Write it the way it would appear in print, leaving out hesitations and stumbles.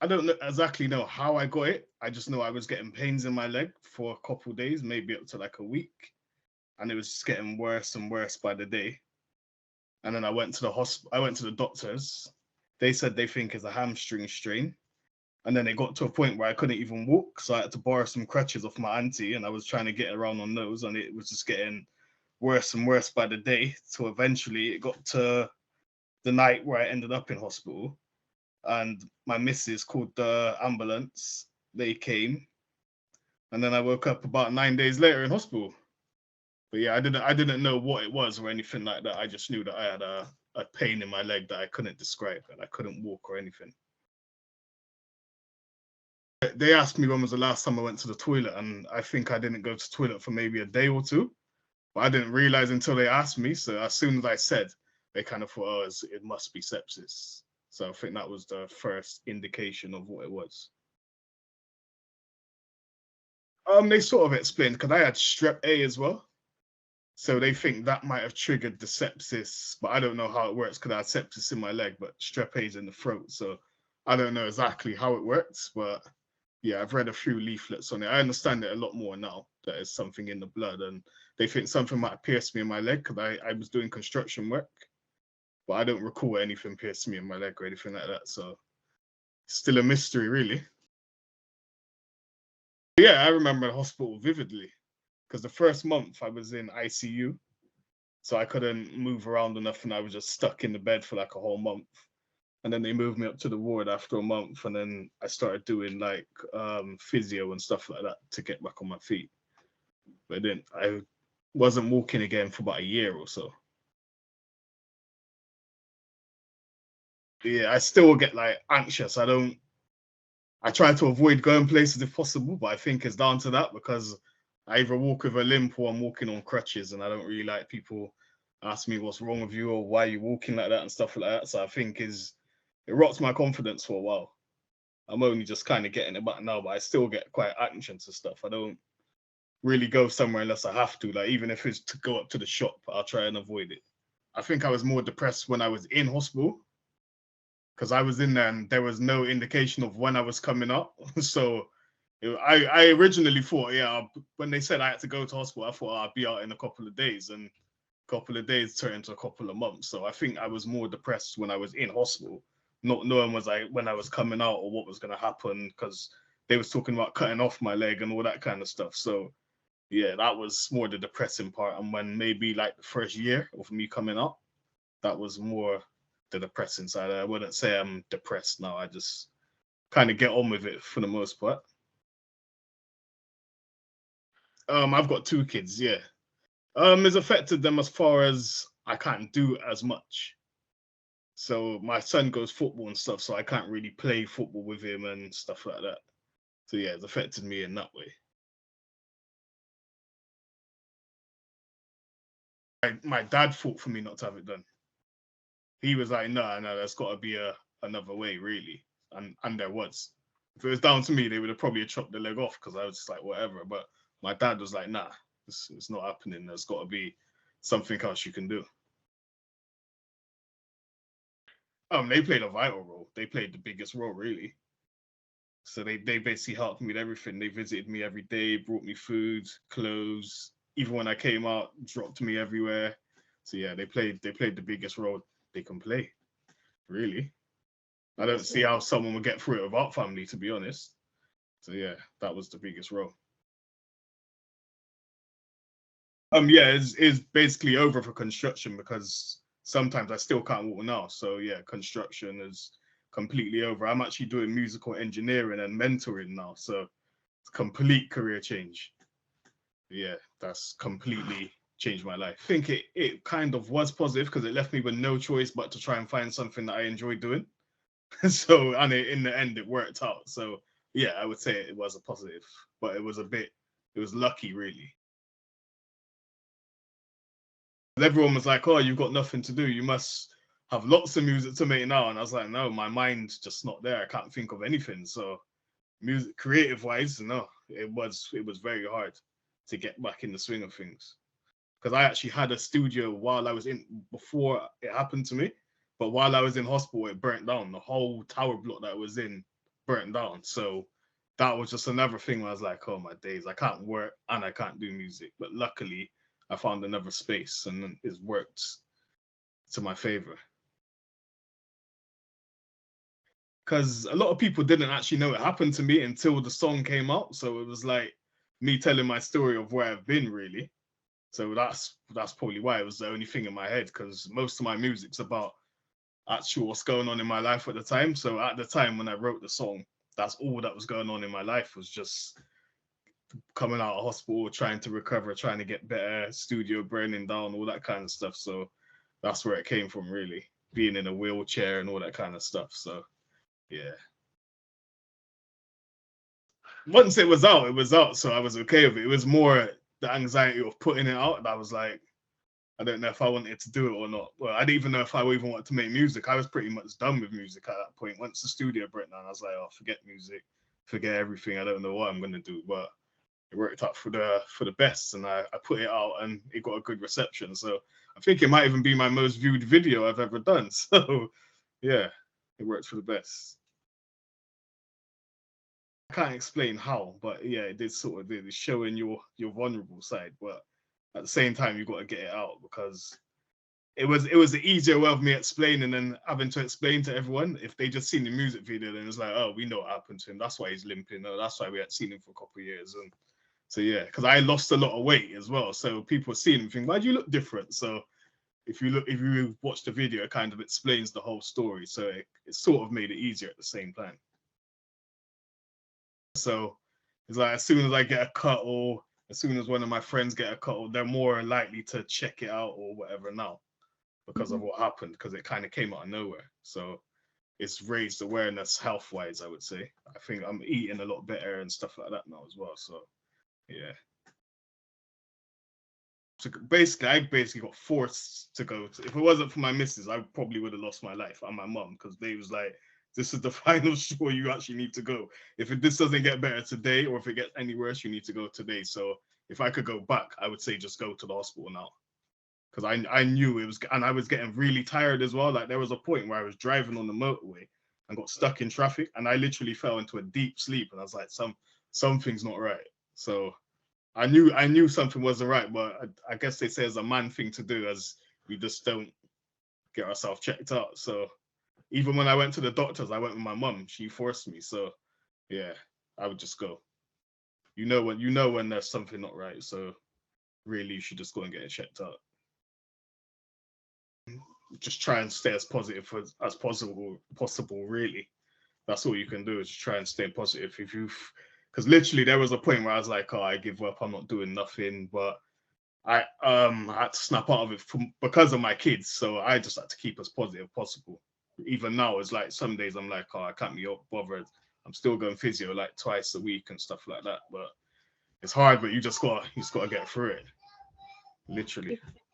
I don't exactly know how I got it. I just know I was getting pains in my leg for a couple of days, maybe up to like a week, and it was just getting worse and worse by the day. And then I went to the hospital. I went to the doctors. They said they think it's a hamstring strain. And then it got to a point where I couldn't even walk, so I had to borrow some crutches off my auntie, and I was trying to get around on those, and it was just getting worse and worse by the day. So eventually, it got to the night where I ended up in hospital, and my missus called the ambulance. They came, and then I woke up about 9 days later in hospital. But yeah, I didn't know what it was or anything like that. I just knew that I had a pain in my leg that I couldn't describe, and I couldn't walk or anything. They asked me when was the last time I went to the toilet, and I think I didn't go to the toilet for maybe a day or two, but I didn't realize until they asked me. So as soon as I said, they kind of thought, oh, it must be sepsis. So I think that was the first indication of what it was. They sort of explained because I had strep A as well. So they think that might have triggered the sepsis, but I don't know how it works because I had sepsis in my leg, but strep A is in the throat. So I don't know exactly how it works, but yeah, I've read a few leaflets on it. I understand it a lot more now that it's something in the blood, and they think something might have pierced me in my leg because I was doing construction work, but I don't recall anything pierced me in my leg or anything like that. So still a mystery, really. Yeah, I remember the hospital vividly because the first month I was in ICU, so I couldn't move around enough, and I was just stuck in the bed for like a whole month. And then they moved me up to the ward after a month, and then I started doing like physio and stuff like that to get back on my feet. But then I wasn't walking again for about a year or so. Yeah, I still get like anxious. I try to avoid going places if possible, but I think it's down to that because I either walk with a limp or I'm walking on crutches, and I don't really like people ask me what's wrong with you or why you're walking like that and stuff like that. So I think it rots my confidence for a while. I'm only just kind of getting it back now, but I still get quite anxious and stuff. I don't really go somewhere unless I have to. Like even if it's to go up to the shop, I'll try and avoid it. I think I was more depressed when I was in hospital because I was in there and there was no indication of when I was coming up. So I originally thought, yeah, when they said I had to go to hospital, I thought I'd be out in a couple of days, and a couple of days turned into a couple of months. So I think I was more depressed when I was in hospital, not knowing when I was coming out or what was going to happen because they was talking about cutting off my leg and all that kind of stuff. So yeah, that was more the depressing part. And when maybe like the first year of me coming out, that was more the depressing side. I wouldn't say I'm depressed now. I just kind of get on with it for the most part. I've got two kids. Yeah. It's affected them as far as I can't do as much. So my son goes football and stuff, so I can't really play football with him and stuff like that. So yeah, it's affected me in that way. My dad fought for me not to have it done. He was like, no, there's got to be another way, really. And there was. If it was down to me, they would have probably chopped the leg off because I was just like, whatever. But my dad was like, nah, it's not happening. There's got to be something else you can do. They played a vital role. They played the biggest role, really. So they basically helped me with everything. They visited me every day, brought me food, clothes. Even when I came out, dropped me everywhere. So yeah, they played the biggest role they can play, really. I don't see how someone would get through it without family, to be honest. So yeah, that was the biggest role. Yeah, it's basically over for construction because sometimes I still can't walk now. So yeah, construction is completely over. I'm actually doing musical engineering and mentoring now, so it's complete career change. Yeah, that's completely changed my life. I think it kind of was positive because it left me with no choice but to try and find something that I enjoy doing. So and in the end it worked out. So yeah, I would say it was a positive, but it was lucky really. Everyone was like, "Oh, you've got nothing to do. You must have lots of music to make now." And I was like, "No, my mind's just not there. I can't think of anything." So, music, creative wise, no, it was very hard to get back in the swing of things because I actually had a studio while I was in before it happened to me, but while I was in hospital, it burnt down. The whole tower block that I was in burnt down. So that was just another thing where I was like, oh my days, I can't work and I can't do music. But luckily, I found another space and it's worked to my favor. Because a lot of people didn't actually know it happened to me until the song came out. So it was like me telling my story of where I've been, really. So that's probably why it was the only thing in my head, because most of my music's about actual what's going on in my life at the time. So at the time when I wrote the song, that's all that was going on in my life, was just coming out of hospital, trying to recover, trying to get better, studio burning down, all that kind of stuff. So that's where it came from, really, being in a wheelchair and all that kind of stuff. So yeah. Once it was out, it was out. So I was okay with it. It was more the anxiety of putting it out. And I was like, I don't know if I wanted to do it or not. Well, I didn't even know if I even wanted to make music. I was pretty much done with music at that point. Once the studio broke down, I was like, oh, forget music, forget everything. I don't know what I'm gonna do. But it worked out for the best, and I put it out and it got a good reception. So I think it might even be my most viewed video I've ever done. So yeah, it worked for the best. I can't explain how, but yeah, it did sort of did. It's showing your vulnerable side, but at the same time you got to get it out, because it was the easier way of me explaining than having to explain to everyone. If they just seen the music video, then it's like, oh, we know what happened to him. That's why he's limping. Oh, that's why we had seen him for a couple of years. And so yeah, because I lost a lot of weight as well. So people seeing him think, why do you look different? So if you watch the video, it kind of explains the whole story. So it sort of made it easier at the same time. So it's like as soon as I get a cut, or as soon as one of my friends get a cut, or they're more likely to check it out or whatever now, because of what happened, because it kind of came out of nowhere. So it's raised awareness health wise, I would say. I think I'm eating a lot better and stuff like that now as well. So yeah. So basically, I basically got forced to go. If it wasn't for my missus, I probably would have lost my life, and my mum, because they was like, "This is the final straw. You actually need to go. This doesn't get better today, or if it gets any worse, you need to go today." So if I could go back, I would say just go to the hospital now, because I knew it was, and I was getting really tired as well. Like there was a point where I was driving on the motorway and got stuck in traffic, and I literally fell into a deep sleep, and I was like, something's not right. So I knew something wasn't right, but I guess they say it's a man thing to do, as we just don't get ourselves checked out. So even when I went to the doctors, I went with my mum. She forced me. So yeah, I would just go. You know when there's something not right. So really, you should just go and get it checked out. Just try and stay as positive as possible. Really, that's all you can do, is just try and stay positive. Because literally there was a point where I was like, oh, I give up. I'm not doing nothing. But I had to snap out of it because of my kids. So I just had to keep as positive as possible. Even now, it's like some days I'm like, oh, I can't be bothered. I'm still going physio like twice a week and stuff like that. But it's hard, but you just gotta get through it. Literally.